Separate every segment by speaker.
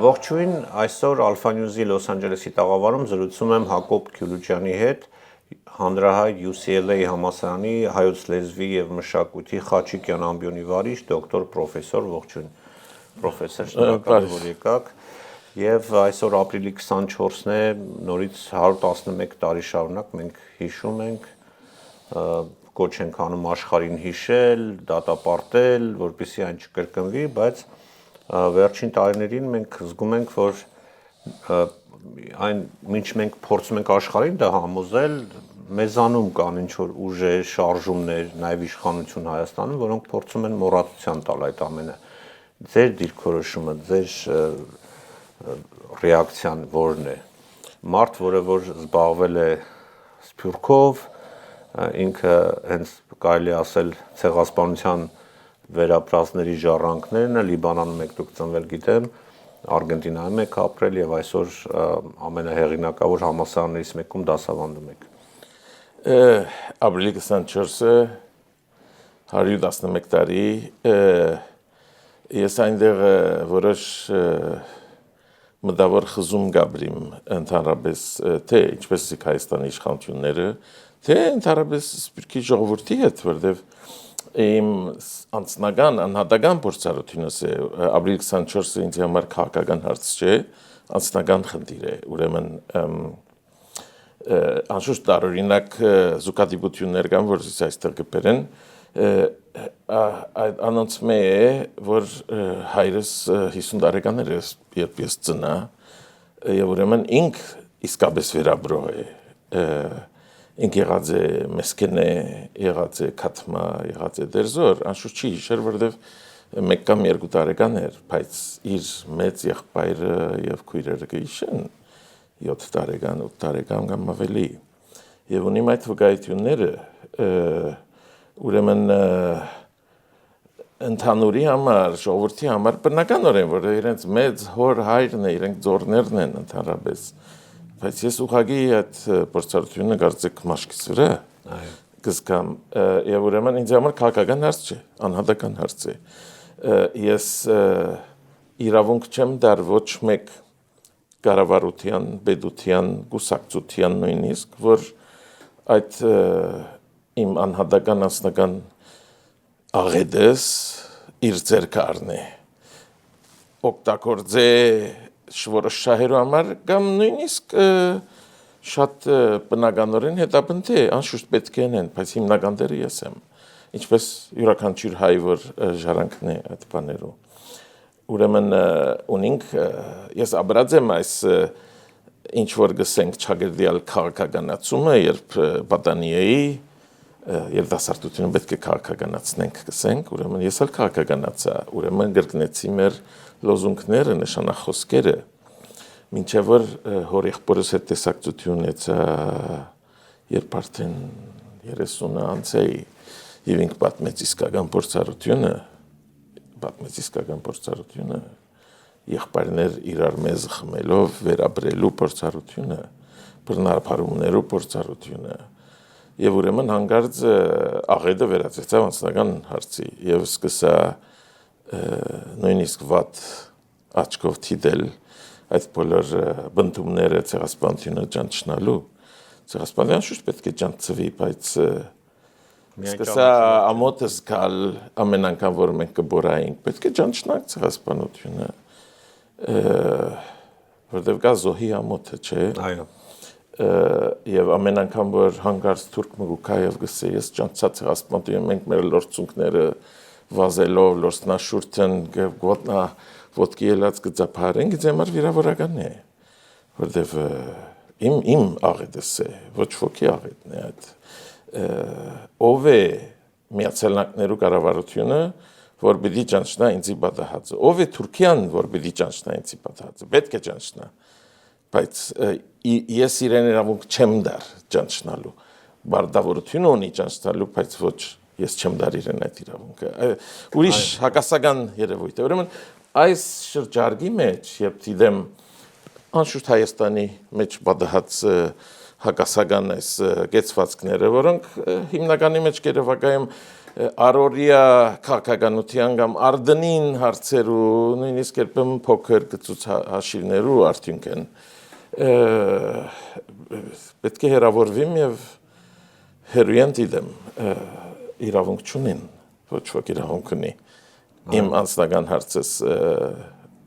Speaker 1: Ողջույն, այսօր Alpha News-ի Los Angeles-ի տաղավարում զրուցում եմ Հակոբ Քյուրուջյանի հետ, հանրահայտ UCLA համալսարանի հայոց լեզվի եւ մշակույթի Խաչիկյան ամբիոնի վարիչ դոկտոր պրոֆեսոր, ողջույն պրոֆեսոր, շնորհակալ որ եկաք։ Եվ այսօր ապրիլի 24-ն է, նորից 111 տարի շարունակ մենք հիշում ենք, կոչ ենք անում աշխարհին հիշել, դատապարտել, որպեսզի այն չկրկնվի, բայց վերջին տարիներին մենք զգում ենք, որ այն ինչ մենք փորձում ենք աշխարհին դա համոզել, մեզանում կան ինչ-որ ուժեր, շարժումներ, նաև իշխանություն Հայաստանում, որոնք փորձում են մոռացության տալ այդ ամենը։ Ձեր դիրքորոշումը, ձեր ռեակցիան որն է։ Մարդ, որը որ զբաղվել է սփյուռքով, ինքը հենց կարելի ասել ցեղասպանության վերապրածների ժառանգներն է, Լիբանանում եք դուք ծնվել գիտեմ, Արգենտինայում եք ապրել եւ այսօր ամենահեղինակավոր համալսարաններից մեկում դասավանդում եք։
Speaker 2: Ապրիլի 24-ը 111 տարի ես այնտեղ որոշ մտավոր խզում գաբրիմ ընդհանրապես թե ինչպես է Հայաստանի իշխանությունները, թե ընդհանրապես սփյուռքի ժողովրդի հետ, որտեղ իմ անձնական անհատական փորձառությունս է ապրիլի 24-ը ինձ համար քաղաքական հարց չէ, անձնական խնդիր է, ուրեմն անշուշտ տարօրինակ զուգադիպություններ կան, որ այստեղ կբերեն, անոնց մե է, որ հայրս 50 տարեկան էր, երբ ես ծնա, եւ ուրեմն ինք իսկապես վերաբրող է, ինք եղած է Մեսկենե, եղած է Քաթմա, եղած է Դերզոր, անշուշտ չի հիշեր, որովհետև 1 կամ 2 տարեկան էր, բայց իր մեծ եղբայրը եւ քույրերը կհիշեն 7 տարեկան, 8 տարեկան կամ ավելի։ Եվ ունիմ այդ վկայությունները, ուրեմն ընդհանուրի համար, ժողովրդի համար բնականորեն, որ իրենց մեծ հոր հայրն է, իրենք ձորներն են ընդհանրապես, բայց ես ուղղակի այդ փորձառությունը կարծեք մաշկից վրա կզգամ, եւ ուրեմն ինձ համար քաղաքական հարց չէ, անհատական հարց է։ Ես իրավունք չեմ դար ոչ մեկ կառավարության, պետության, կուսակցության նույնիսկ, որ այդ իմ անհատական անձնական աղետս իր ձեռքը առնի, օգտագործե որոշ շահերու համար կամ նույնիսկ շատ բնականորեն հետապնդի, անշուշտ պետք է են, բայց հիմնական դերը ես եմ, ինչպես յուրաքանչյուր հայ, որ ժառանգն է այդ բաներու։ Ուրեմն ունենք, ես աբրած եմ այս ինչ որ գսենք չագրդիալ քաղաքականացումը, երբ պատանի էի, երիտասարդությունը պետք է քաղաքականացնենք, գսենք, ուրեմն ես էլ քաղաքականացա, ուրեմն գրկնեցի մեր լոզունգները, նշանախոսքերը, մինչև որ հոր եղբորս հետ տեսակցություն ունեցա, երբ արդեն 30 անց էի, եւ ինք պատմեց իսկական փորձառությունը, եղբայրներ իրար մեզ խմելով վերաբրելու փորձառությունը, բռնապարումներու փորձառությունը, եւ ուրեմն հանգարց աղետը վերածեցավ անձնական հարցի եւ սկսա նույնիսկ վատ աչքով թիդել այդ բոլոր բնդումները ցեղասպանությունը ճանչնալու, ցեղասպանության շուտ պետք է ճանչվի, բայց սկսա ամոթը զգալ ամեն անգամ, որ մենք կբորայինք, պետք է ճանչնանք ցեղասպանությունը, որտեղ կա զոհի ամոթը, չէ։
Speaker 1: Այո։
Speaker 2: Եվ ամեն անգամ, որ հանգարց թուրք մգուկա եւ գսե, ես ճանչա ցեղասպանություն, մենք մեր լորձունքները վազելով, լորձնաշուրթն գոտնա ոտքի ելած կծափարենք, ինձ համար վիրավորական է, որտեվ իմ աղետս է, ոչ ոքի աղետն է այդ, ով է միացյալնքներու կառավարությունը, որ պիտի ճանչնա ինձի պատահածը, ով է Թուրքիան, որ պիտի ճանչնա ինձի պատահածը, պետք է ճանչնա, բայց ես իրեն իրավունք չեմ դար ճանչնալու, բարդավորություն ունի ճանչնալու, բայց ոչ ես չեմ դար իրեն այդ իրավունքը, ուրիշ հակասական երևույթ է, ուրեմն այս շրջարգի մեջ, երբ դիտեմ անշուշտ Հայաստանի մեջ պատահած հակասական այս կեցվածքները, որոնք հիմնականի մեջ կերևակայում առօրյա քաղաքականության կամ արդնին հարցերու նույնիսկ երբեմն փոքր գծուց հաշիվներու արդյունք են պետք է հերավորվիմ եւ հերույն դիտեմ իրավունք չունին ոչ ոք իրավունք ունի իմ անձնական հարցս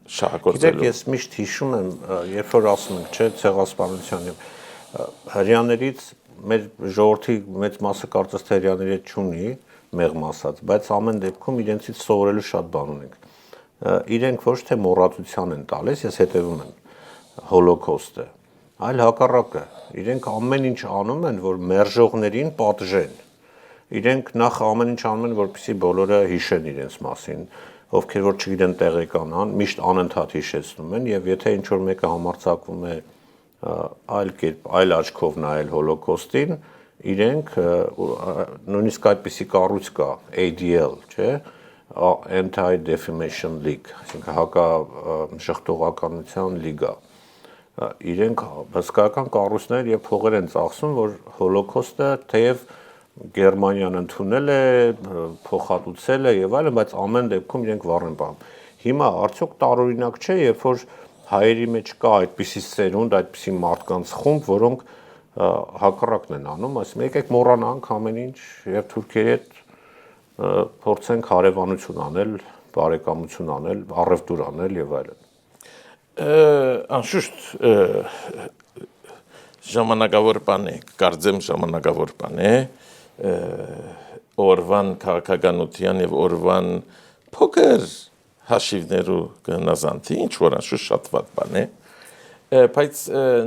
Speaker 2: շահագործելու
Speaker 1: Գիտեք ես միշտ հիշում եմ երբ որ ասում ենք չէ ցեղասպանության հрьяաներից մեր ժողովրդի մեծ մասը կարծես թե հрьяաների հետ չունի մեղմ ասած բայց ամեն դեպքում իրենցից սովորելու շատ բան ունենք իրենք ոչ թե մոռացության են տալիս ես հետևում եմ հոլոկոստը այլ հակառակը իրենք ամեն ինչ անում են որ մերժողներին պատժեն իրենք նախ ամեն ինչ անում են որպեսզի բոլորը հիշեն իրենց մասին ովքեր որ չգիտեն տեղեկանան միշտ անընդհատ հիշեցնում են եւ եթե ինչ որ մեկը համարձակվում է այլ կերպ այլ աչքով նայել հոլոկոստին իրենք նույնիսկ այդպիսի կառույց կա ADL չէ Anti-Defamation League այսինքն հակաշղթողականության լիգա իրենք հսկայական կառույցներ եւ փողեր են ծախսում որ հոլոկոստը թեև Գերմանիան ընդունել է փոխհատուցել է եւ այլն բայց ամեն դեպքում իրենք վառ են պահում հիմա արդյոք տարօրինակ չէ երբ որ հայերի մեջ կա այդպիսի սերունդ այդպիսի մարդկանց խումբ որոնք հակառակն են անում ասում եկեք մոռանանք ամեն ինչ եւ թուրքերի հետ փորձենք հարևանություն անել բարեկամություն անել առևտուր անել եւ այլն
Speaker 2: անշուշտ ժամանակավոր բան է կարծեմ ժամանակավոր բան է օրվան քաղաքականության եւ օրվան փոքր հաշիվներու գնազանթի ինչ որ անշուշտ շատ վատ բան է բայց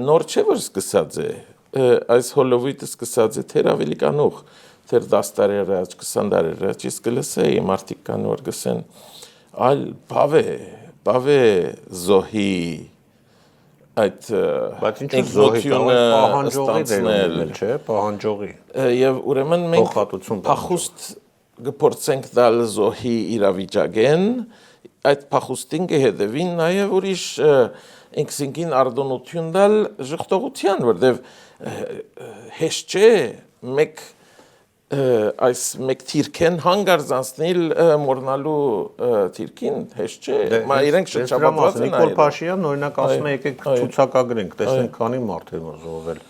Speaker 2: նոր չէ որ սկսած է այս հոլովույթը սկսած է թեր ավելի կանուխ թեր 10 տարի առաջ 20 տարի առաջ իսկ լսեի մարդիկ կան որ գսեն այլ բավ է զոհի այդ
Speaker 1: բայց ինչ զոհի պահանջողի դերն չէ պահանջողի
Speaker 2: եւ ուրեմն մենք փախուստ գործենք դալ զոհի իրավիճակեն այդ փախուստին կհետևին նաեւ ուրիշ ինքսինքին արդոնություն դալ ժխտողության որտեվ հեշտ չէ մեկ թիրքեն հանգարձանցնել մորնալու թիրքին հեշտ չէ մա իրենք շրջապատված են
Speaker 1: Նիկոլ Փաշինյանն օրինակ ասում է եկեք ցուցակագրենք տեսնենք քանի մարդ է զոհվել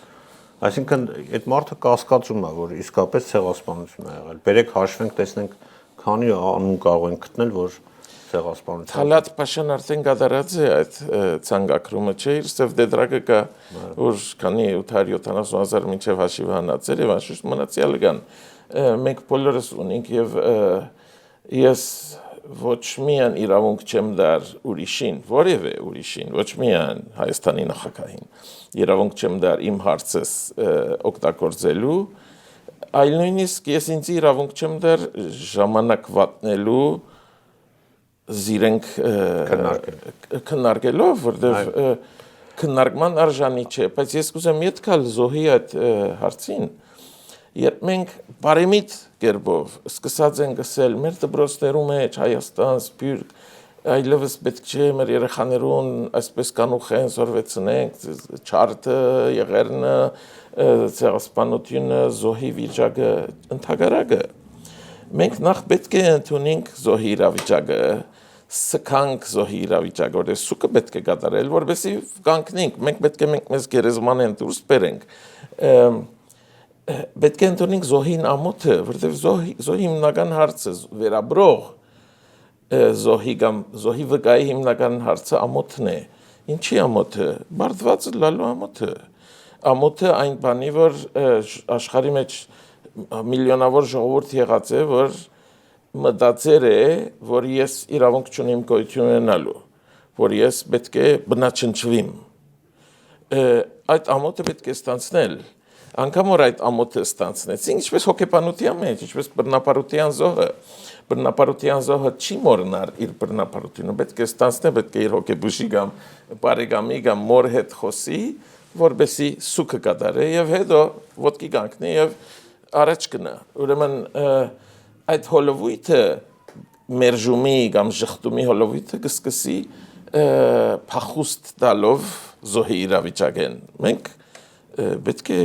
Speaker 1: այսինքն այդ մարդը կասկածում է որ իսկապես ցեղասպանություն է եղել բերեք հաշվենք տեսնենք քանի անուն կարող են գտնել որ ցեղասպանություն
Speaker 2: Թալատ Փաշյան արդեն գդարած է այդ ցանկակրումը չէ իր սև դեդրակը կա որ քանի 870,000 մինչև հաշիվը հանածեր եւ անշուշտ մնացյալը կան մենք բոլորս ունենք եւ ես ոչ միայն իրավունք չեմ դար ուրիշին որևէ ուրիշին ոչ միայն Հայաստանի նախագահին իրավունք չեմ դար իմ հարցս օգտագործելու այլ նույնիսկ ես ինձ իրավունք չեմ դար ժամանակ վատնելու զիրենք քննարկելով որտեվ քննարկման արժանի չէ բայց ես կուզեմ ետ գալ զոհի այդ հարցին երբ մենք բարեմիտ կերպով սկսած ենք ասել մեր դպրոցներում մեջ Հայաստան Սփյուռք այլևս պետք չէ մեր երեխաներուն այսպես կանուխ են զորվեցնենք չարթը եղերնը ցեղասպանությունը զոհի վիճակը ընդհանրակը մենք նախ պետք է ընդունենք զոհի իրավիճակը սկանք զոհի իրավիճակը որտեղ սուկը պետք է կատարել որովհետեւ կանգնենք մենք պետք է մեզ գերեզմանեն դուրս բերենք պետք է ընդունենք զոհին ամոթը որտեղ զոհի հիմնական հարցը վերաբրող զոհի վկայի հիմնական հարցը ամոթն է ինչի ամոթը բարդվածը լալու ամոթը այն բանի որ աշխարհի մեջ միլիոնավոր ժողովուրդ եղած է որ մտածեր է որ ես իրավունք չունեմ գոյություն ունենալու որ ես պետք է բնաչնչվիմ այդ ամոթը պետք է ստանցնել անգամ որ այդ ամոթը ստանցնեցին ինչպես հոգեբանության մեջ ինչպես բռնապարության զոհը չի մոռնար իր բռնապարությունը պետք է ստանցնել պետք է իր հոգեբուժի կամ բարեկամի կամ մոր հետ խոսի որբեսի սուկը կատարե եւ հետո ոտքի կանգնի եւ առաջ գնա ուրեմն այդ հոլովույթը մերժումի կամ ժխտումի հոլովույթը կսկսի փախուստ տալով զոհի իրավիճակեն մենք պետք է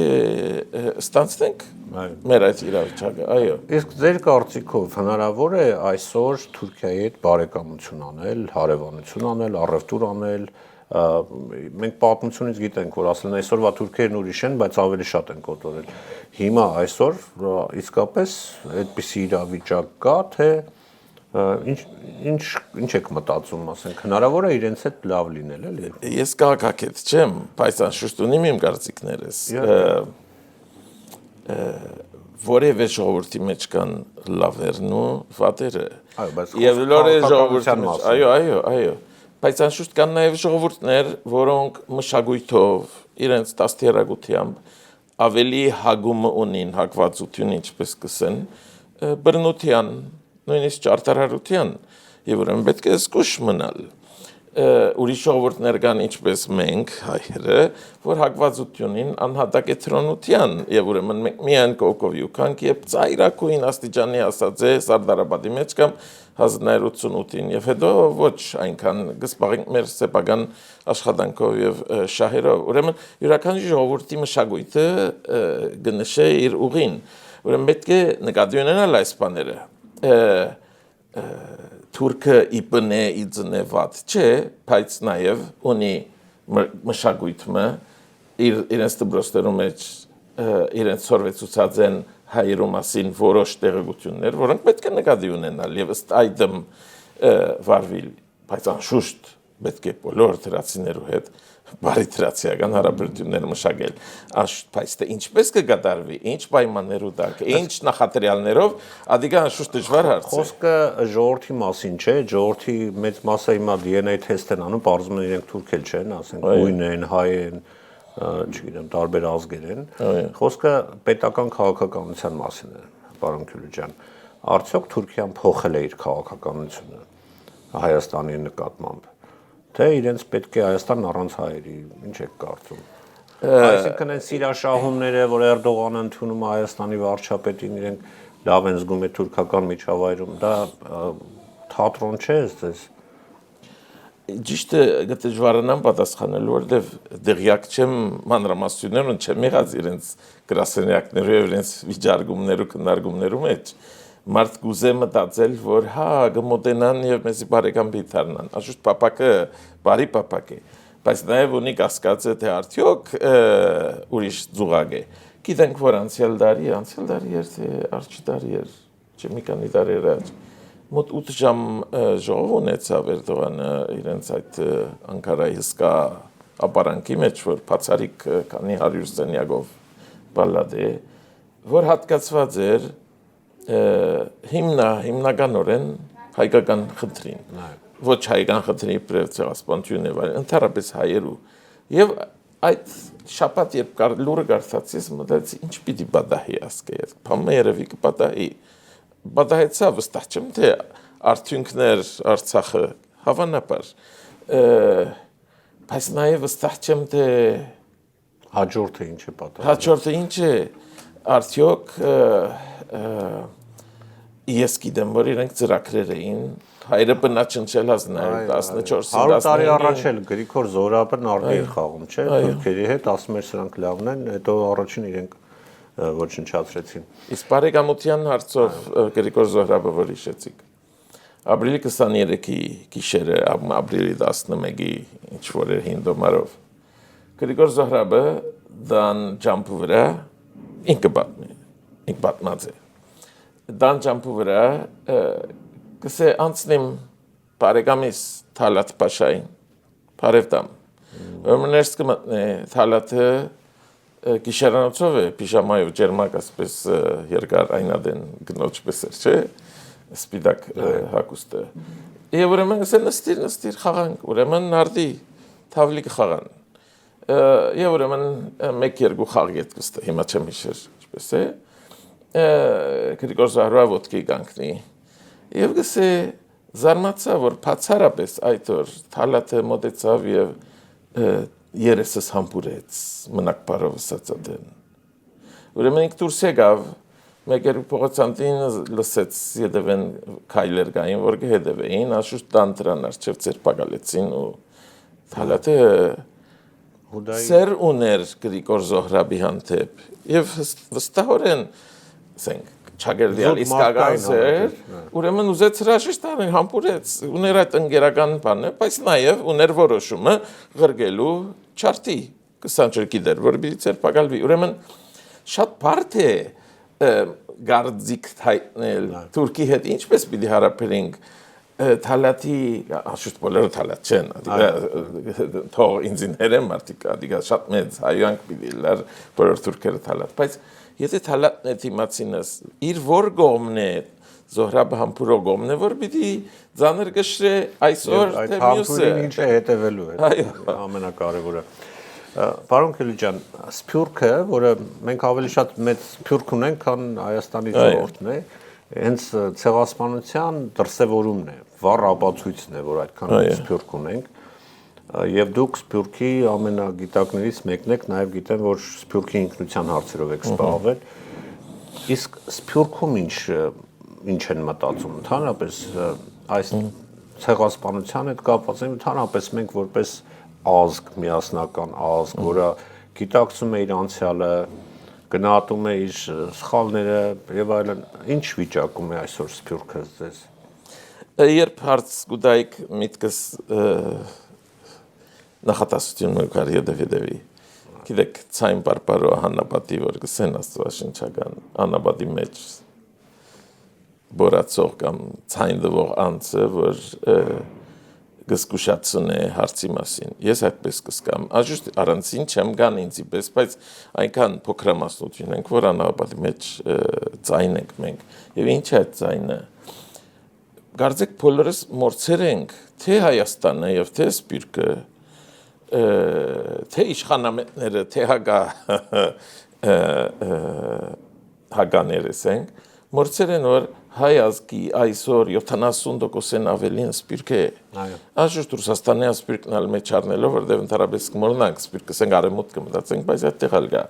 Speaker 2: ստանցնենք մեր այդ իրավիճակը, այո։
Speaker 1: Իսկ ձեր կարծիքով հնարավոր է այսօր Թուրքիայի հետ բարեկամություն անել, հարևանություն անել, առևտուր անել, մենք պատմությունից գիտենք, որ ասեն այսօրվա թուրքերն ուրիշ են, բայց ավելի շատ են կոտորել։ Հիմա այսօր իսկապես այդպիսի իրավիճակ կա, թե ինչ եք մտածում, ասենք, հնարավոր է իրենց հետ լավ լինել, էլի։
Speaker 2: Ես քաղաքագետ չեմ, բայց անշուշտ ունիմ իմ կարծիքներս։ Որևէ ժողովրդի մեջ կան լավերն ու վատերը։
Speaker 1: Այո, բայց
Speaker 2: Եվ լորե ժողովրդի
Speaker 1: քաղաքականության
Speaker 2: մեջ,
Speaker 1: մասին։
Speaker 2: այո։ Բայց անշուշտ կան նաև ժողովուրդներ, որոնք մշակույթով, իրենց դաստիարակությամբ ավելի հագումը ունին, հակվածություն, ինչպես կսեն, բռնության, նույնիսկ ճարտարարության, եւ ուրեմն պետք է զգուշ մնալ։ Ուրիշ ժողովուրդներ կան, ինչպես մենք, հայերը, որ հակվածությունին անհատակ է թրոնության, եւ ուրեմն մենք միայն կողքովի ուքանք եւ ծայրակույն աստիճանի ասած է Սարդարաբադի մեջ կամ 1988-ին եւ հետո ոչ այնքան գսպաղենք մեր սեփական աշխատանքով եւ շահերով։ Ուրեմն յուրաքանչյուր ժողովրդի մշակույթը գնշե իր ուղին։ Ուրեմն պետք է նկատի ունենալ այս բաները։ Թուրքը իբնե իձնե վատ չէ, բայց նաև ունի մշակույթը իրենց դպրոցներում մեջ իրենց սորվեցուցած են հայերու մասին որոշ տեղեկություններ, որոնք պետք է նկատի ունենալ եւ ըստ այդմ վարվել, բայց անշուշտ պետք է բոլոր դրացիներու հետ բարի դրացիական հարաբերություններ մշակել։ Անշուշտ, բայց թե ինչպես կկատարվի, ինչ պայմաններու տակ, ինչ նախադրյալներով, ադիգա անշուշտ դժվար հարց է։
Speaker 1: Խոսքը ժողովրդի մասին չէ, ժողովրդի մեծ մասը հիմա DNA թեստ են անում, բարձում են իրենք թուրքել չեն, ասենք գույն են, հայ են, չգիտեմ, տարբեր ազգեր են։ Խոսքը պետական քաղաքականության մասին է, պարոն Քյուրուջյան։ Արդյոք Թուրքիան փոխել է իր քաղաքականությունը Հայաստանի նկատմամբ։ Թե իրենց պետք է Հայաստան առանց հայերի, ինչ եք կարծում։ Այսինքն այն սիրաշահումները, որ Էրդողանը ընդունում է Հայաստանի վարչապետին, իրենք լավ են զգում է թուրքական միջավայրում, դա թատրոն չէ ձեզ։
Speaker 2: Ճիշտ է, դժվարանամ պատասխանել, որովհետև դեղյակ չեմ մանրամասնություններուն չեմ եղած իրենց գրասենյակներու եւ իրենց վիճարկումներու քննարկումներու մեջ։ Մարդ գուզե մտածել, որ հա գմոտենան եւ մեզի բարեկամ բիթարնան։ Անշուշտ պապակը բարի պապակ է, բայց նաեւ ունի կասկածը թե արդյոք ուրիշ զուգակ է։ Գիտենք, որ անցյալ դարի էր թե առաջի դարի էր, չէ՞ մի քանի տարի առաջ։ Մոտ 8 ժամ ժողով ունեցավ Էրդողանը իրենց այդ Անկարայի հսկա ապարանքի մեջ, որ բացարիք քանի 100 սենյակով բալլադ է, որ հատկացված էր հիմնականորեն հայկական խնդրին, ոչ հայկական խնդրի իբրև ցեղասպանություն եւ այլն, ընդհանրապես հայերու։ Եվ այդ շաբաթ երբ լուրը կարդացիս, մտածի ինչ պիտի պատահի ասկե, բամը երևի կպատահի։ Պատահեցավ, վստահ չեմ, թե արդյունքներ Արցախը հավանաբար, բայց նաեւ վստահ չեմ, թե
Speaker 1: հաջորդը ինչ է պատահի։
Speaker 2: Հաջորդը ինչ է, արդյոք ես գիտեմ, որ իրենք ծրագրեր էին, հայրը բնաճնչել ազնայր 14-15
Speaker 1: 100 տարի առաջ էլ Գրիգոր Զոհրաբն արդի էր խաղում, չէ՞, թուրքերի հետ, ասում էր սրանք լավն են, հետո առաջին իրենք ոչնչացրեցին։
Speaker 2: Իսկ բարեկամության հարցով Գրիգոր Զոհրաբը որ հիշեցիք։ Ապրիլի 23-ի գիշերը, ապրիլի 11-ի ինչ որ էր 5 դոմարով։ Գրիգոր Զոհրաբը դան ջամփու վրա ինքը պատմած է։ Դան ջամփու վրա կսե անցնեմ բարեկամիս Թալատ Փաշային, բարևտամ։ Ուրեմն կմտնե Թալատը գիշերանոցով է, պիժամայով ջերմակ ասպես երկար այնադեն գնոջպես էր, չէ՞, սպիտակ հագուստը։ Եվ ուրեմն ասեն նստիր խաղանք, ուրեմն նարդի թավլիկ խաղան։ Եվ ուրեմն 1-2 խաղ գետկստը, հիմա չեմ հիշեր, ինչպես է։ Գրիգոր Զոհրաբը ոտքի կանգնի։ Եվ գսե զարմացա, որ բացառապես այդ օր Թալատը մոտեցավ եւ երեսս համբուրեց մնակ բարով ասածադեն։ Ուրեմն ինք դուրս եկավ, մեկ-երկու փողոցանտին լսեց յետևեն քայլեր կային, որ կհետևեին, անշուշտ դան դրան արջև ծեր պակալեցին ու Թալատը սեր ուներ Գրիգոր Զոհրաբի հանդեպ եւ վստահորեն ասենք չագերդիալ իսկական սեր ուրեմն ուզեց հրաժեշտ տալ համբուրեց ուներ այդ ընկերական բանը բայց նաեւ ուներ որոշումը ղրգելու չարտի կսանջրկի դեր որբից էր պակալվի ուրեմն շատ բարդ է գարձիկ հայտնել Թուրքի հետ ինչպես պիտի հարաբերենք Թալատի աշուտ բոլորը թալատ չեն թող ինձիներեն մարդիկ ադիգա շատ մեծ հայանք պիտի լար բոլոր թուրքերը թալատ բայց եթե թալատն է թիմացինս իր որ գոմն է Զոհրաբը համբուրո գոմն է որ պիտի ձաներ գշրե այսօր թե մյուսը
Speaker 1: ինչ է հետևելու է ամենակարևորը Պարոն Քիլիջյան սփյուռքը որը մենք ավելի շատ մեծ սփյուռք ունենք քան Հայաստանի ժողովուրդն է հենց ցեղասպանության դրսևորումն է վառ ապացույցն է որ այդքան սփյուռք ունենք եւ դուք սփյուռքի ամենագիտակներից մեկն եք նաեւ գիտեմ որ սփյուռքի ինքնության հարցերով եք զբաղվել իսկ սփյուռքում ինչ են մտածում ընդհանրապես այս ցեղասպանության հետ կապված ընդհանրապես մենք որպես ազգ միասնական ազգ որը գիտակցում է իր անցյալը գնահատում է իր սխալները եւ այլն ինչ վիճակում է այսօր սփյուռքը ձեզ
Speaker 2: երբ հարց գուտայք միտքս նախատասությունը կարելի դեպի գիտեք ցայն բարբարո հանապատի որ գսեն աստվածաշնչական անապատի մեջ բորացող կամ ցայն դվող անձը որ գսկուշացուն է հարցի մասին ես այդպես կսկամ աժուստ առանցին չեմ գան ինձի պես բայց այնքան փոքրամասնություն ենք որ անապատի մեջ ցայն ենք մենք եւ ինչ է ցայնը Գարձեք բոլորս մորցեր ենք թե Հայաստանը եւ թե Սփյուռքը թե իշխանամետները թե հագաներս ենք մորցեր են որ հայ ազգի այսօր 70%-ն ավելին սփյուռք է աշուտ Ռուսաստանի սփյուռքն ալ մեջ առնելով որտեղ ընդհանրապես կմոռնանք սփյուռքը ասենք արեմուտ կմտածենք բայց այդտեղ ալ գա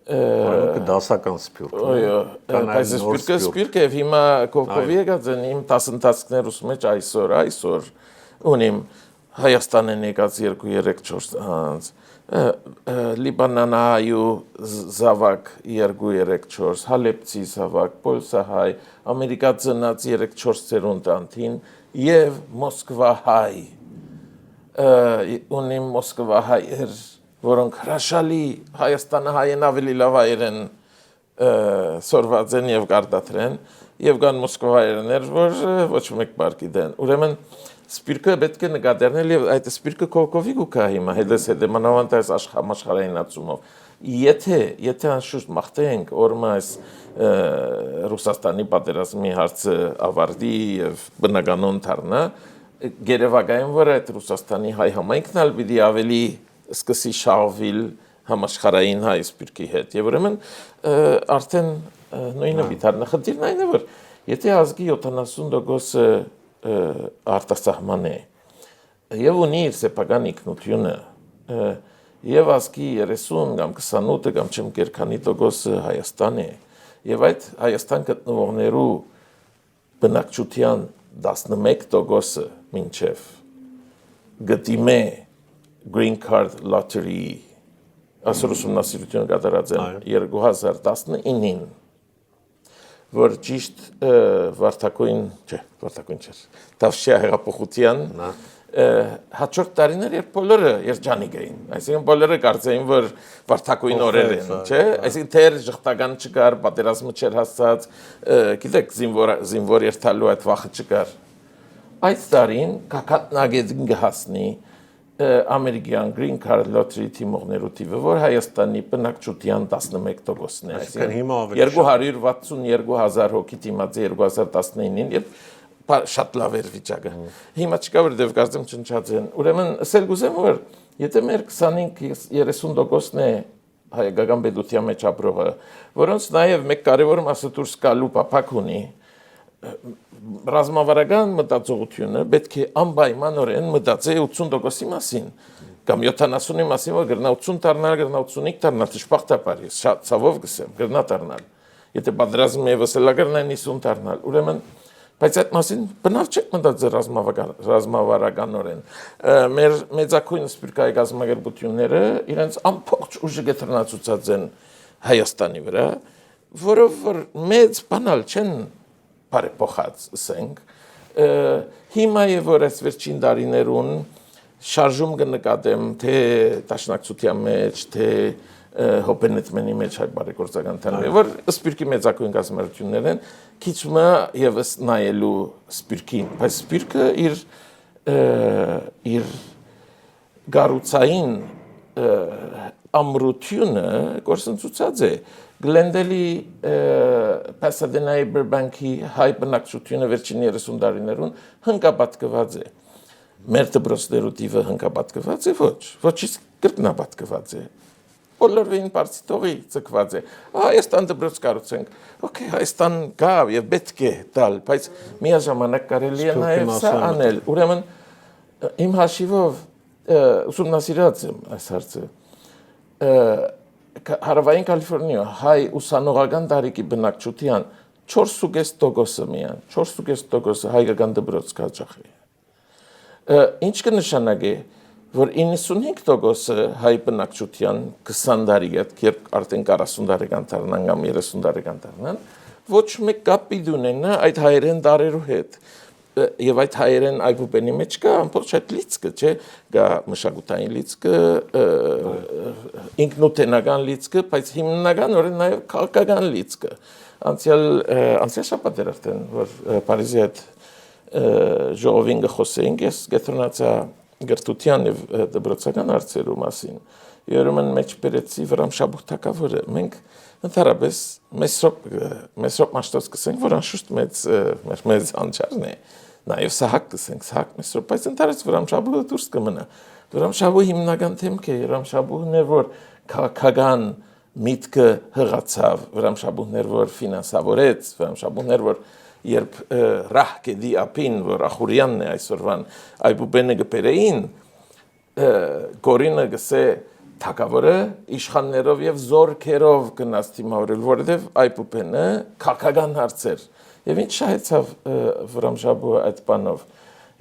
Speaker 1: դասական սփյուռք
Speaker 2: բայց սփյուռքը եւ հիմա կողքովի եկած են իմ տասնտասկներուս մեջ այսօր ունիմ Հայաստանն եկած 2-3-4 անց Լիբանանայու զավակ 2-3-4 Հալեբցի զավակ Պոլսահայ Ամերիկա ծնած 3-4 ծերունդ անտին եւ Մոսկվա հայ ունիմ Մոսկվա հայեր որոնք հրաշալի Հայաստանը հայեն ավելի լավ հայերեն սորված են եւ գարտադրեն եւ կան Մոսկվա հայերներ որ ոչ մեկ բարգի դեն ուրեմն Սփյուռքը պետք է նկատել եւ այդ սփյուռքը կողքովի գուկա հիմա հետը մանավանդ այս աշխարհային ածումով եթե անշուշտ մաղթենք օրմայս Ռուսաստանի պատերազմի հարցը ավարտի եւ բնականon դառնա գերեվագային որ այդ Ռուսաստանի հայ համայնքն ալ պիտի ավելի սկսի շահվել համաշխարհային հայ սփյուռքի հետ եւ ուրեմն արդեն նույնը բիթարնա խնդիրն այն է որ եթե ազգի 70% արտասահման է եւ ունի իր սեփական ինքնությունը եւ ազգի 30 կամ 28 կամ չեմ կերքանի տոկոսը Հայաստան է եւ այդ Հայաստան գտնվողներու բնակչության 11% մինչեւ գտիմե green card lottery ասորուսումնասիրություն կատարած են 2019-ին որ ճիշտ վարդակույն չէ Տավշյա հեղափոխության հաջորդ տարիներ երբ բոլորը երջանիկ էին այսինքն բոլորը կարծեին որ վարդակույն օրեր են չէ այսինքն թեր ժխտական չկար պատերազմը չէր հասած գիտեք զինվոր երթալու այդ վախը չկար այդ տարին կակատնագետ գահասնի ամերիկյան green card lottery թիմողներու թիվը որ Հայաստանի բնակչության 11%-ն է այսինքն 262,000 հոգի դիմացի 2019-ին երբ շատ լավ էր վիճակը հիմա չկա որ դեպ կարծեմ չնչած են ուրեմն ասել գուզեմ որ եթե մեր 25-30%-ն է հայկական պետության մեջ ապրողը որոնց նաև մեկ կարևոր մասը դուրս գալու փափակ ունի ռազմավարական մտածողությունը պետք է անպայմանորեն մտածի 80%-ի մասին կամ 70-ի մասին որ գրնա 80 դառնալ գրնա 85 դառնալ ճշմարտաբար ես շատ ցավով գսեմ գրնա դառնալ եթե պատերազմը եւս էլա գրնա 90 դառնալ ուրեմն բայց այդ մասին բնավ չեք մտածել ռազմավարականորեն մեր մեծակույն սպիրկայի գազམ་ագերբությունները իրենց ամբողջ ուժը գետրոնացուցած են Հայաստանի վրա որով որ մեծ բանալ չեն բարեփոխած ասենք հիմա եւ որ այս վերջին տարիներուն շարժում կնկատեմ թե տաշնակցության մեջ թե հոպենետմենի մեջ հայ բարեգործական տանը որ սպիրկի մեծակույն գազམ་ություններ են քիչ մը եւս նայելու սպիրկին բայց սպիրկը իր գառուցային ամրությունը գործընծուցած է Գլենդելի Pasadena Burbank-ի հայ բնակչությունը վերջին 30 տարիներուն հնկապատկված է մեր դպրոցներու տիվը հնկապատկված է ոչ կրկնապատկված է բոլորին բարձիտողի ցկված է Հայաստան դպրոց կառուցենք օքեյ Հայաստան կա եւ պետք է տալ բայց միաժամանակ կարելի է նաեւ սա անել ուրեմն իմ հաշիվով ուսումնասիրած եմ այս հարցը Հարավային Կալիֆոռնիա հայ ուսանողական տարիքի բնակչության 4.5%-ը միան 4.5%-ը հայկական դպրոց կաճախի ինչ կնշանակի որ 95%-ը հայ բնակչության 20 տարի երբ արդեն 40 տարեկան դառնան կամ 30 տարեկան դառնան ոչ մեկ կապի դունենա այդ հայերեն տարերու հետ եւ այդ հայերեն այբուբենի մեջ կա ամբողջ այդ լիցքը չէ գա մշակութային լիցքը ինքնութենական լիցքը բայց հիմնականորեն նաեւ քաղաքական լիցքը անցյալ շաբաթ էր արդեն որ Փարիզի այդ ժողովին գխոսենք ես գետրոնացա գրթության եւ դպրոցական հարցերու մասին երումն մեջ բերեցի վրամշաբուխ թակավորը մենք ընդհանրապես Մեսրոպ Մաշտոց կսենք որ անշուշտ մեծ անճարն է նաեւ Սահակ կսենք Սահակ Մեսրոպ բայց ընդհանրապես վրամշաբուխը դուրս կմնա վրամշաբուխի հիմնական թեմքը է վրամշաբուխն է որ քաղաքական միտքը հղացավ վրամշաբուխներ որ ֆինանսավորեց վրամշաբուխներ որ երբ ռահկեդի ապին որ Ախուրյանն է այսօրվան այբուբենը գբերեին գորինը գսե թակավորը իշխաններով եւ զորքերով գնաց դիմավորել որովհետեւ այբուբենը քաղաքական հարցեր եւ ինչ շահեցավ վրամշաբուհը այդ բանով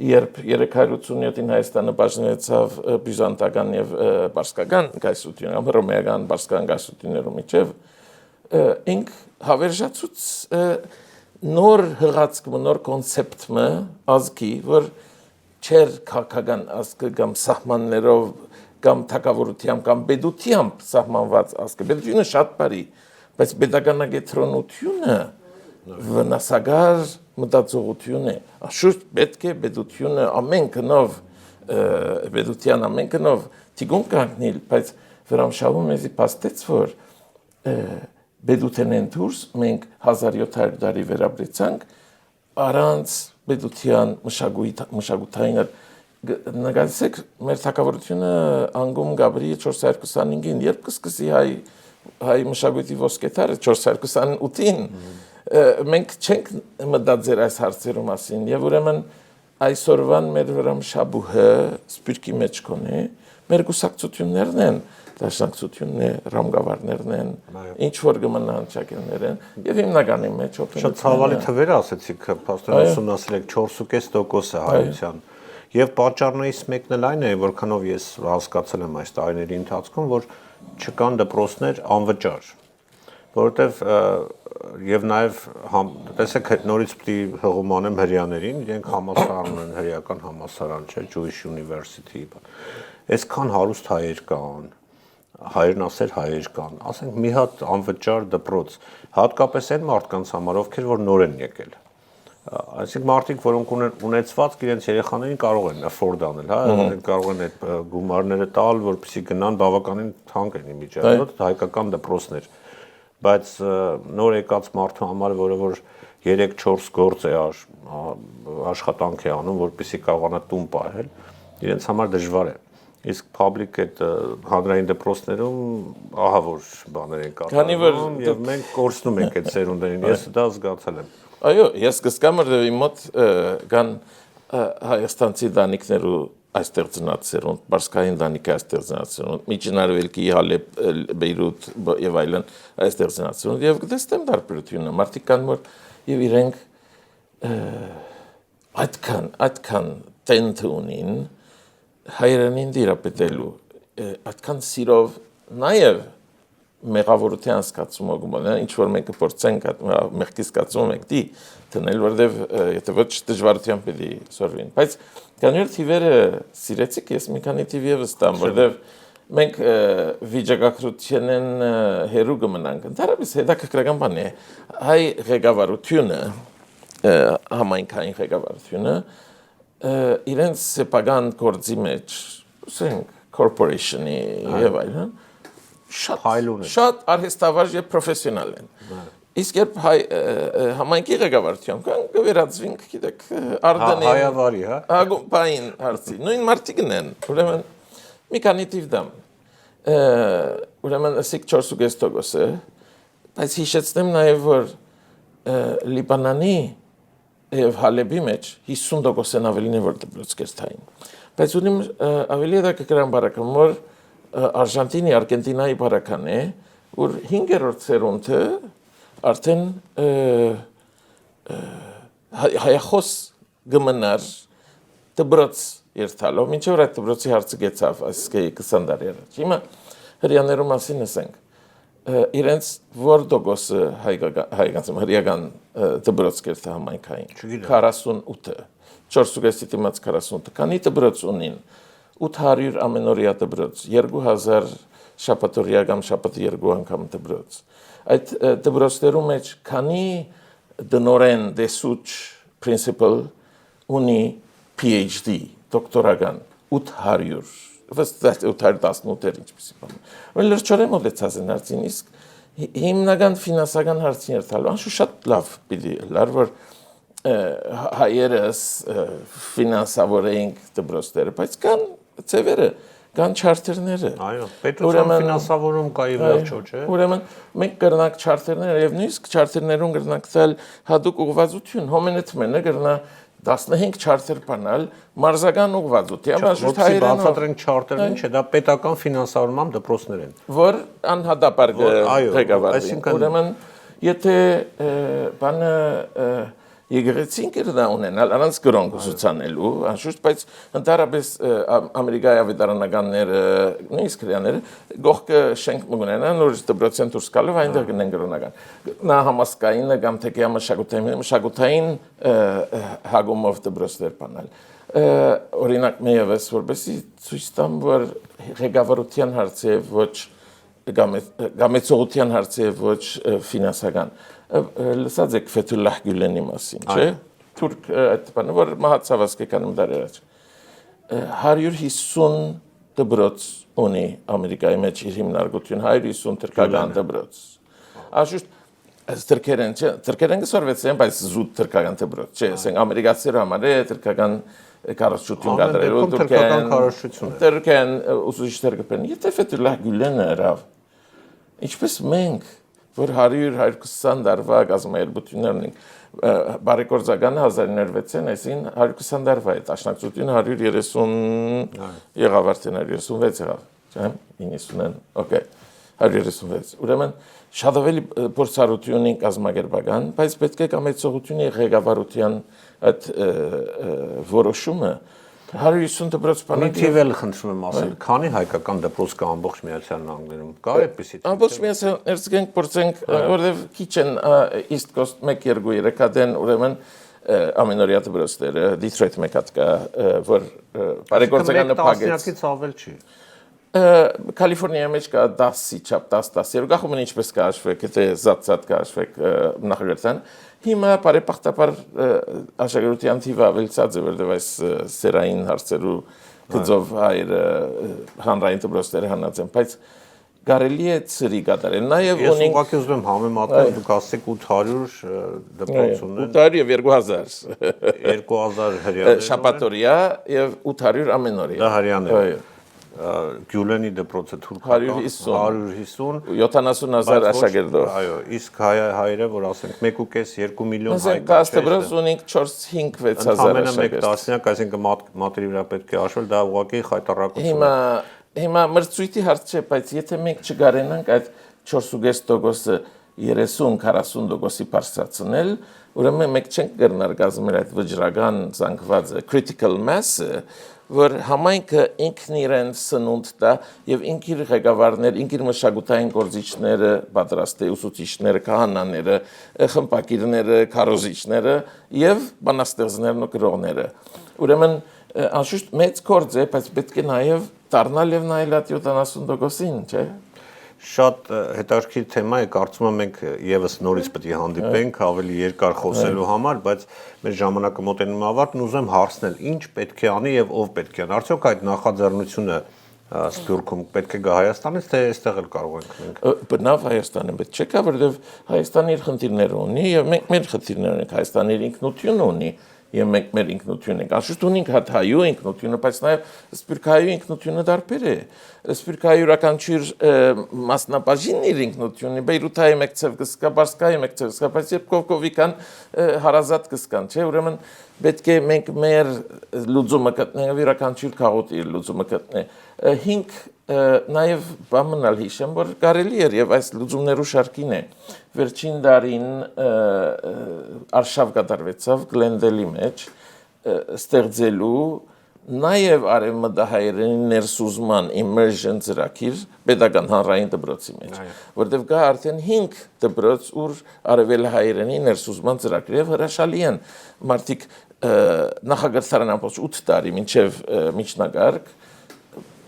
Speaker 2: երբ 387-ին Հայաստանը բաժնվեցավ բյուզանդական եւ պարսկական գայսություն կամ հռոմեական պարսկական գայսություններու միջև ինք հավերժացուց նոր հղացքը նոր կոնցեպտը ազգի որ չեր քաղաքական ազգը կամ սահմաններով կամ թակավորությամբ կամ բեդությամբ սահմանված ազգը բեդությունը շատ բարի բայց pedagogical վնասագար մտածողություն է շուտ պետք է բեդությունը ամեն կնով բեդության ամեն կնով թիգուն կանգնել բայց վրամշաբում մեզի փաստեց որ բեդութենեն դուրս մենք 1700 տարի վերաբրեցանք առանց բեդության մշակութային նկատեցեք մեր թակավորությունը անգում Գաբրիել 425-ին երբ կսկսի հայ մշակույթի ոսկեթարը 428-ին մենք չենք մտածել այս հարցերու մասին եւ ուրեմն այսօրվան մեր վրամշաբուհը սպիրկի մեջ կոնե մեր գուսակցություններն են դաշնակցությունն է ռամգավարներն են ինչ որ գմնա հանճակերներ են եւ հիմնականի մեջ
Speaker 1: շատ ցավալի թվեր ասեցիք փաստորեն ուսումնասիրեք 4.5% է հայության եւ պատճառներից մեկն էլ այն է որքանով ես հասկացել եմ այս տարիների ընթացքում որ չկան դպրոցներ անվճար որովհետեւ եւ նաեւ տեսեք նորից պիտի հղում անեմ հрьяաներին իրենք համալսարան ունեն հրեական համալսարան չէ Jewish University այսքան հարուստ հայեր կան հայերն ասեր հայեր կան ասենք մի հատ անվճար դպրոց հատկապես այն մարդկանց համար ովքեր որ նոր են եկել այսինքն մարդիկ որոնք ունեցվածք իրենց երեխաներին կարող են afford անել հա կարող են այդ գումարները տալ որպեսզի գնան բավականին թանկ են իմիջիայլոտ հայկական դպրոցներ բայց նոր եկած մարդու համար որը որ 3-4 գործ է աշխատանք է անում որպեսզի կարողանա տուն պահել իրենց համար դժվար է իսկ public այդ հանրային դպրոցներում ահա որ բաներ են կատարվում եւ մենք կորցնում ենք այդ սերունդերին ես դա զգացել եմ
Speaker 2: այո ես կսկամ որ մոտ կան հայաստանցի դանիքներու այստեղ ծնացերուն բարսկային դանիքը այստեղ ծնացերուն միջինարվելքի Հալեբ Բեյրութ եւ այլն այստեղ ծնացերուն եւ գտստեմ դարբերությունը մարդիկ կան որ եւ իրենք այդքան տենթ ունին հայրենին դիրապետելու այդքան սիրով նաև մեղավորության սկացումը գումարն ինչ որ մենք փորձենք մեղքի սկացումը մենք դի տնել որտեվ եթե ոչ դժվարությամբ էլի սորվին բայց կանյալ թիվերը սիրեցիք ես մի քանի թիվ եւս տամ որտեվ մենք վիճակագրությունն հերու կմնանք ընդհանրապես հետաքրքրական բան է հայ ղեկավարությունը համայնքային ղեկավարությունը իրենց սեփական գործի մեջ ասենք corporation-ի եւ այլն շատ արհեստավարժ եւ պրոֆեսիոնալ են իսկ երբ համայնքի ղեկավարությամբ կան կվերածվենք գիտեք արդեն
Speaker 1: հայավարի հա
Speaker 2: ագոպային հարցի նույն մարտիկն են ուրեմն մի քանի տիվ դամ ուրեմն ասիկ 4.5% բայց հիշեցնեմ նաեւ որ Լիբանանի եւ Հալեբի մեջ 50%-ն ավելին է որ դպրոց կերտային բայց ունիմ ավելի հետաքրքրական բարակամ որ Արժանտինի, Արգենտինայի բարական է, որ 5-րդ սերունդը արդեն հայախոս գմնար դպրոց երթալով, մինչև այդ դպրոցի հարցը գեցավ, այսինքն 20 տարի առաջ։ Հիմա հрьяաներու մասին ասենք, իրենց որ տոկոսը հրեական դպրոց կերտա համայնքային 48-ը, 4.5-ի դիմաց 48-ը, քանի դպրոց ունին 800 ամենօրյա դպրոց, 2000 շաբաթօրյա կամ շաբաթի 2 անգամ դպրոց։ Այդ դպրոցներում մեջ քանի դնորեն դեսուչ principal ունի PhD, դոկտորական 800, վստահ 818-եր ինչպեսի բան։ Որ լրջորեն մոտեցած են հարցին իսկ հիմնական ֆինանսական հարցին երթալու անշուշտ շատ լավ պիտի լար որ հայերս ֆինանսավորենք դպրոցները, բայց կան ծևերը, կան չարտերները։
Speaker 1: Այո, պետության ֆինանսավորում կա ի վերջո, չէ։
Speaker 2: Ուրեմն մենք կրնանք չարտերներ եւ նույնիսկ չարտերներուն կրնանք տալ հadoop ուղղվածություն, հոմենեթմենը կրնա 15 չարտեր բանալ մարզական ուղղվածությամբ անշուշտ հայերեն
Speaker 1: բացատրենք չարտերն ինչ է, դա պետական ֆինանսավորման դպրոցներ են։
Speaker 2: Որ անհատապար ղեկավարվի։ Ուրեմն եթե բանը Եկեղեցին կրնա ունենալ առանց գրոնք ուսուցանելու, անշուշտ, բայց ընդհանրապես Ամերիկայի ավետարանականները, նույնիսկ հրեաները գողքը շենք մգունենան, որ դպրոցեն դուրս գալով այնտեղ գնեն գրոնական։ Նա համասկայինը կամ թեկի մշակութային հագումով դպրոցներ բանալ։ Օրինակ մեևս որպեսի ցույց տամ, որ ղեկավարության հարցը ոչ գամեցողության հարցը ոչ ֆինանսական լսած եք Ֆեթուլլահ Գյուլենի մասին, չէ՞։ Թուրք այդ բանը որ մահացավ ասկեկանում դարեր առաջ։ 150 դպրոց ունի Ամերիկայի մեջ իր հիմնարկություն, 150 թրքական դպրոց։ Անշուշտ թրքերեն կսորվեցեն, բայց զուտ թրքական դպրոց, չէ՞, ասենք ամերիկացիները համար է թրքական կառուցություն կատարելու թուրքեն ուսուցիչներ կպեն։ Եթե Ֆեթուլլահ Գյուլենը հրավ, ինչպես մենք որ 100-120 դարվա գազամերբություններ ունենք, բարեգործականը 1906-ին, այսին 120 դարվա է, տաշնակցությունը 130 եղավ արդեն 136 եղավ, չէ՞, 90-ն, օքեյ, 136, ուրեմն շատ ավելի փորձառություն ունի կազմակերպական, բայց պետք է կամեցողությունը ղեկավարության այդ որոշումը 150 դպրոց բանալի։
Speaker 1: Մի թիվ էլ խնդրում եմ ասել, քանի հայկական դպրոց կա ամբողջ Միացյալ Նահանգներում։ Կա այդպիսի թիվ։
Speaker 2: Ամբողջ Միացյալ Նահանգներում փորձենք, որովհետև քիչ են East Coast 1-2 3-ադեն ուրեմն ամենօրյա դպրոցները, Detroit մեկ հատ կա, որ բարեգործականը փակեց։
Speaker 1: Տասնյակից ավել չի։
Speaker 2: Կալիֆոռնիայի մեջ կա 10-ի չափ 10-12, գախում են ինչպես կհաշվեք, եթե զատ կհաշվեք նախագծան։ Հիմա բարեբախտաբար աշակերտության թիվը ավելացած է, որովհետև այս սերային հարցերու գծով հայերը հանրային դպրոցները հանած են, բայց կարելի է ծրի կատարել։ Նաև
Speaker 1: ունենք։ Ես ուղղակի ուզում եմ համեմատել, դուք ասեք 800 դպրոց ունեն։
Speaker 2: 800 եւ 2000։
Speaker 1: 2000 հрьяաներ։
Speaker 2: Շաբաթօրյա եւ 800 ամենօրյա։
Speaker 1: Դա հрьяաներ։ Գյուլենի դպրոցը թուրքական 150
Speaker 2: 70000 աշակերտով։
Speaker 1: Այո, իսկ հայերը, որ ասենք 1.5-2 միլիոն հայ
Speaker 2: կա։ Այս դպրոց ունենք 4-5-6000 աշակերտ։
Speaker 1: Մեկ տասնյակ, այսինքն մատերի վրա պետք է հաշվել, դա ուղղակի խայտառակություն
Speaker 2: է։ Հիմա մրցույթի հարց չէ, բայց եթե մենք չգարենանք այդ 4.5%-ը 30-40% բարձրացնել, ուրեմն մենք չենք կրնար կազմել այդ վճռական զանգված critical mass-ը, որ համայնքը ինքն իրեն սնունդ տա եւ ինքն իր ղեկավարներ, ինքն իր մշակութային գործիչները պատրաստ է, ուսուցիչները, քահանաները, խմբակիրները, քարոզիչները եւ բանաստեղծներն ու գրողները։ Ուրեմն անշուշտ մեծ գործ է, բայց պետք է նաեւ դառնալ եւ նայել այդ 70%-ին, չէ՞։
Speaker 1: Շատ հետաքրքիր թեմա է, կարծում եմ մենք եւս նորից պետք է հանդիպենք ավելի երկար խոսելու համար, բայց մեր ժամանակը մոտենում է ավարտին, ուզում եմ հարցնել, ինչ պետք է անի եւ ով պետք է անի։ Արդյոք այդ նախաձեռնությունը Սփյուռքում պետք է գա Հայաստանից, թե այստեղ էլ կարող ենք մենք։
Speaker 2: Բնավ Հայաստանը պետք չէ, որովհետեւ Հայաստանը իր խնդիրները ունի եւ մենք մեր խնդիրները ունենք, Հայաստանը իր ինքնությունը ունի եւ մենք մեր ինքնությունն ենք։ Անշուշտ ունենք հայու ինքնությունը, բայց նաեւ սփյուռքահայու ինքնությունը դարբեր է։ Սփյուռքահայ յուրաքանչյուր մասնաբաժինն իր ինքնությունն է, Բեյրութայի մեկցև կսկա, Բարսկայի մեկցև կսկա, բայց երբ կովկովիկան հարազատ կսկան, չէ՞, ուրեմն պետք է մենք մեր լուծումը գտնենք, յուրաքանչյուր քաղաքի իր լուծումը գտնի։ 5 նաև բամնալ հիշեմ, որ կարելի էր եւ այս լուծումներու շարքին է վերջին դարին արշավ կատարվեցավ Գլենդելի մեջ ստեղծելու նաև արևմտահայերենի ներսուզման immersion ծրագիր պետական հանրային դպրոցի մեջ, որտեղ կա արդեն 5 դպրոց, ուր արևելահայերենի ներսուզման ծրագրերը հրաշալի են, մարդիկ նախագծարան ամբողջ 8 տարի մինչև միջնակարգ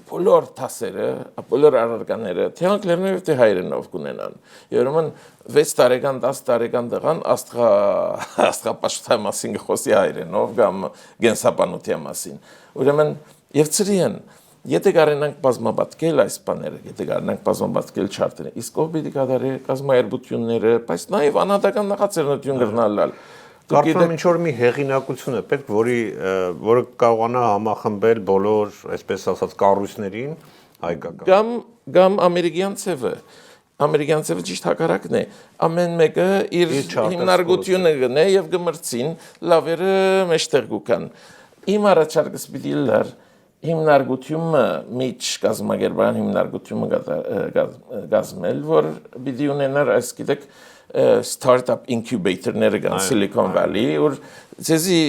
Speaker 2: բոլոր դասերը, բոլոր առարկաները թե անգլերենով թե հայերենով կունենան։ Ուրեմն 6 տարեկան, 10 տարեկան տղան աստղապաշտության մասին խոսի հայերենով կամ գենսապանության մասին։ Ուրեմն եւ ծրիեն, եթե կարենանք բազմապատկել այս բաները, եթե կարենանք բազմապատկել չարտերը, իսկ ով պիտի կատարի կազմակերպությունները, բայց նաեւ անհատական նախաձեռնություն կրնալ։
Speaker 1: Կարծում եմ ինչ-որ մի հեղինակություն է պետք, որը կարողանա համախմբել բոլոր, այսպես ասած, կառույցներին հայկական։
Speaker 2: Կամ ամերիկյան ցևը։ Ամերիկյան ցևը ճիշտ հակառակն է։ Ամեն մեկը իր հիմնարկությունը գնե եւ գմրցին լավերը մեջտեղ գուքան։ Իմ առաջարկս պիտի լար հիմնարկությունը միջ կազմակերպական հիմնարկությունը գազմել, որ պիտի ունենար այս գիտեք start-up incubator-ները կան Silicon Valley, որ ցեզի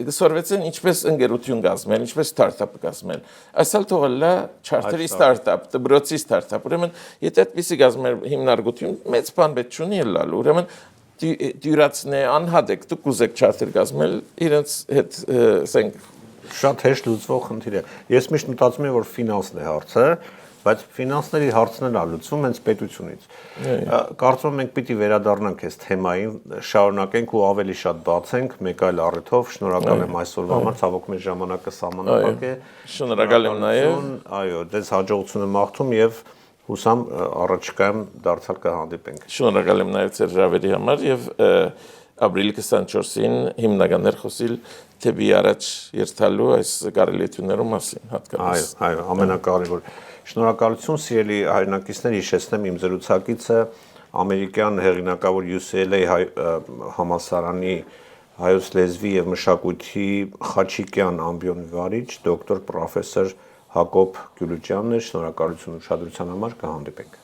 Speaker 2: գսորվեցեն ինչպես ընկերություն գազմել, ինչպես start-up գազմել։ Այսալ թողելա charter-ի start-up, դպրոցի start-up, ուրեմն եթե այդպեսի գազմել հիմնարկություն, մեծ բան պետք չունի լալ, ուրեմն դյուրացնե անհատեք դուք ուզեք charter գազմել, իրենց հետ ասենք
Speaker 1: շատ հեշտ լուծվող խնդիր է։ Ես միշտ մտածում եմ, որ ֆինանսն է հարցը, բայց ֆինանսների հարցն էլ լուծվում հենց պետությունից։ Կարծում եմ մենք պիտի վերադառնանք այս թեմային, շարունակենք ու ավելի շատ բացենք մեկ այլ առիթով։ Շնորհակալ եմ այսօրվա համար, ցավոք մեր ժամանակը սահմանափակ է։
Speaker 2: Շնորհակալ եմ նաև։
Speaker 1: Այո, դες հաջողություն եմ մաղթում եւ հուսամ առաջիկայում դարձյալ կհանդիպենք։
Speaker 2: Շնորհակալ եմ նաև ձեր հրավերի համար եւ ապրիլի 24-ին հիմնականներ խոսիլ թեպի առաջ երթալու այս կարելիություններու մասին հատկապես։
Speaker 1: Այո, ամենակարևոր։ Շնորհակալություն սիրելի հայրենակիցներ, հիշեցնեմ իմ զրուցակիցը ամերիկյան հեղինակավոր UCLA համալսարանի հայոց լեզվի եւ մշակույթի Խաչիկյան ամբիոնի վարիչ դոկտոր պրոֆեսոր Հակոբ Գյուլուջյանն է։ Շնորհակալություն ուշադրության համար, կհանդիպենք։